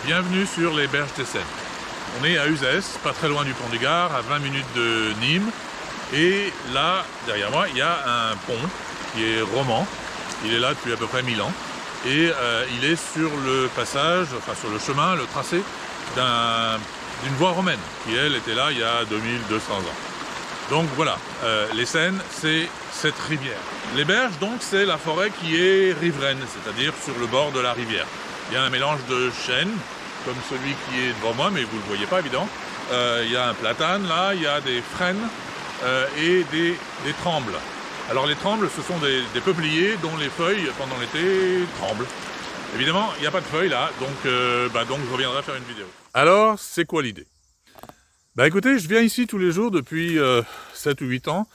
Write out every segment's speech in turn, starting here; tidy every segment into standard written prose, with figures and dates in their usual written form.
Bienvenue sur les berges des Seines. On est à Uzès, pas très loin du pont du Gard, à 20 minutes de Nîmes. Et là, derrière moi, il y a un pont qui est roman. Il est là depuis à peu près 1000 ans. Et il est sur le passage, enfin sur le chemin, le tracé d'une voie romaine, qui elle était là il y a 2200 ans. Donc voilà, les Seines, c'est cette rivière. Les berges, donc, c'est la forêt qui est riveraine, c'est-à-dire sur le bord de la rivière. Il y a un mélange de chênes, comme celui qui est devant moi, mais vous ne le voyez pas, évidemment. Il y a un platane, là, il y a des frênes et des trembles. Alors les trembles, ce sont des peupliers dont les feuilles, pendant l'été, tremblent. Évidemment, il n'y a pas de feuilles, là, donc je reviendrai faire une vidéo. Alors, c'est quoi l'idée ? Écoutez, je viens ici tous les jours depuis 7 ou 8 ans,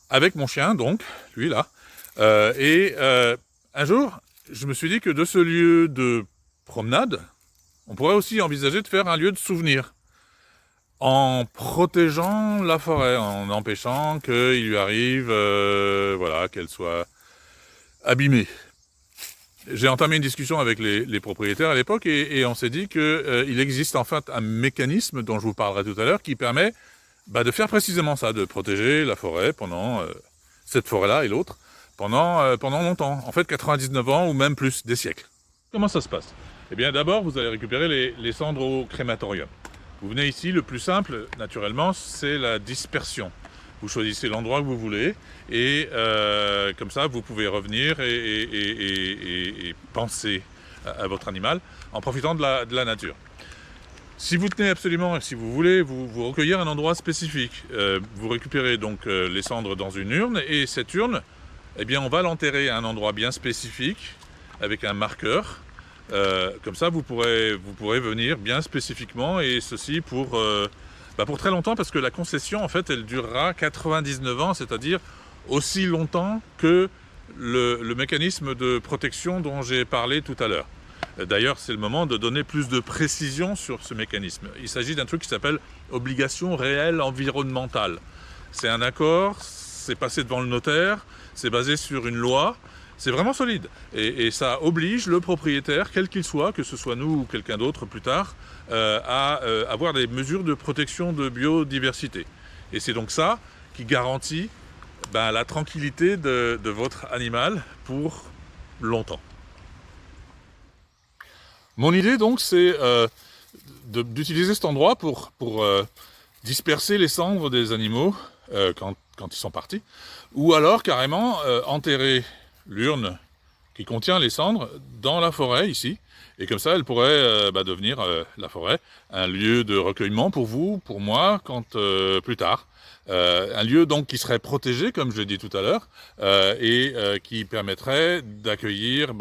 avec mon chien, donc, lui, là. Un jour, je me suis dit que de ce lieu de promenade, on pourrait aussi envisager de faire un lieu de souvenir, en protégeant la forêt, en empêchant qu'il lui arrive, qu'elle soit abîmée. J'ai entamé une discussion avec les propriétaires à l'époque et on s'est dit qu'il existe en fait un mécanisme dont je vous parlerai tout à l'heure qui permet de faire précisément ça, de protéger la forêt pendant cette forêt-là et l'autre pendant longtemps, en fait 99 ans ou même plus, des siècles. Comment ça se passe ? Eh bien d'abord vous allez récupérer les cendres au crématorium. Vous venez ici, le plus simple naturellement c'est la dispersion. Vous choisissez l'endroit que vous voulez et comme ça vous pouvez revenir et penser à votre animal en profitant de la nature. Si vous tenez absolument et si vous voulez vous recueillir à un endroit spécifique, vous récupérez donc les cendres dans une urne et cette urne, eh bien on va l'enterrer à un endroit bien spécifique avec un marqueur. Comme ça vous pourrez venir bien spécifiquement et ceci pour très longtemps parce que la concession en fait elle durera 99 ans, c'est-à-dire aussi longtemps que le mécanisme de protection dont j'ai parlé tout à l'heure. D'ailleurs c'est le moment de donner plus de précision sur ce mécanisme. Il s'agit d'un truc qui s'appelle obligation réelle environnementale. C'est un accord, c'est passé devant le notaire, c'est basé sur une loi. C'est vraiment solide et ça oblige le propriétaire, quel qu'il soit, que ce soit nous ou quelqu'un d'autre plus tard, à avoir des mesures de protection de biodiversité. Et c'est donc ça qui garantit la tranquillité de votre animal pour longtemps. Mon idée donc c'est d'utiliser cet endroit pour disperser les cendres des animaux quand ils sont partis, ou alors carrément enterrer l'urne qui contient les cendres dans la forêt ici, et comme ça elle pourrait devenir la forêt un lieu de recueillement pour vous, pour moi, plus tard. Un lieu donc qui serait protégé comme je l'ai dit tout à l'heure et qui permettrait d'accueillir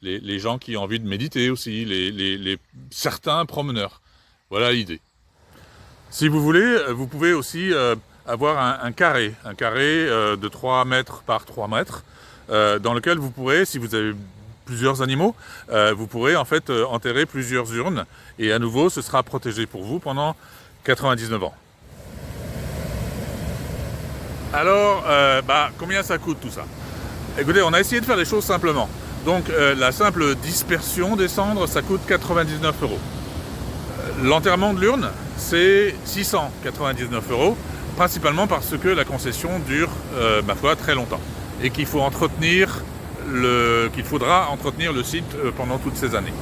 les gens qui ont envie de méditer aussi, certains promeneurs. Voilà l'idée. Si vous voulez, vous pouvez aussi avoir un carré de 3 mètres par 3 mètres dans lequel vous pourrez, si vous avez plusieurs animaux, vous pourrez en fait enterrer plusieurs urnes et à nouveau ce sera protégé pour vous pendant 99 ans. Alors, combien ça coûte tout ça ? Écoutez, on a essayé de faire les choses simplement. Donc la simple dispersion des cendres, ça coûte 99 €. L'enterrement de l'urne, c'est 699 €, principalement parce que la concession dure, très longtemps. Et qu'il faudra entretenir le site pendant toutes ces années.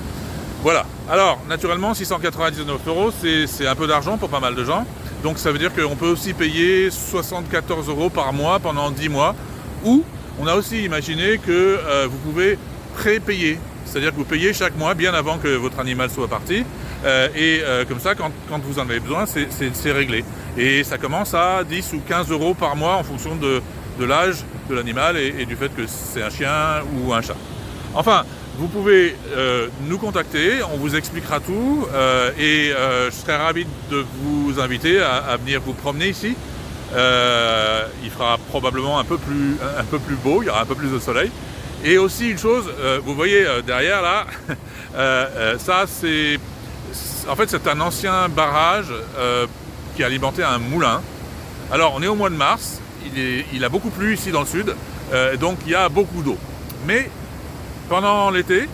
Voilà. Alors, naturellement, 699 €, c'est un peu d'argent pour pas mal de gens. Donc ça veut dire qu'on peut aussi payer 74 € par mois pendant 10 mois. Ou on a aussi imaginé que vous pouvez prépayer. C'est-à-dire que vous payez chaque mois, bien avant que votre animal soit parti. Comme ça, quand vous en avez besoin, c'est réglé. Et ça commence à 10 ou 15 € par mois en fonction de l'âge de l'animal et du fait que c'est un chien ou un chat. Enfin, vous pouvez nous contacter, on vous expliquera tout je serai ravi de vous inviter à venir vous promener ici. Il fera probablement un peu plus beau, il y aura un peu plus de soleil. Et aussi une chose, vous voyez derrière là, ça c'est un ancien barrage qui alimentait un moulin. Alors on est au mois de mars, il a beaucoup plu ici dans le sud, donc il y a beaucoup d'eau. Mais pendant l'été,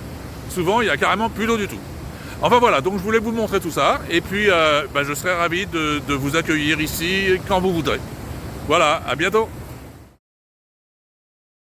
souvent il n'y a carrément plus d'eau du tout. Enfin voilà, donc je voulais vous montrer tout ça, et puis je serais ravi de vous accueillir ici quand vous voudrez. Voilà, à bientôt.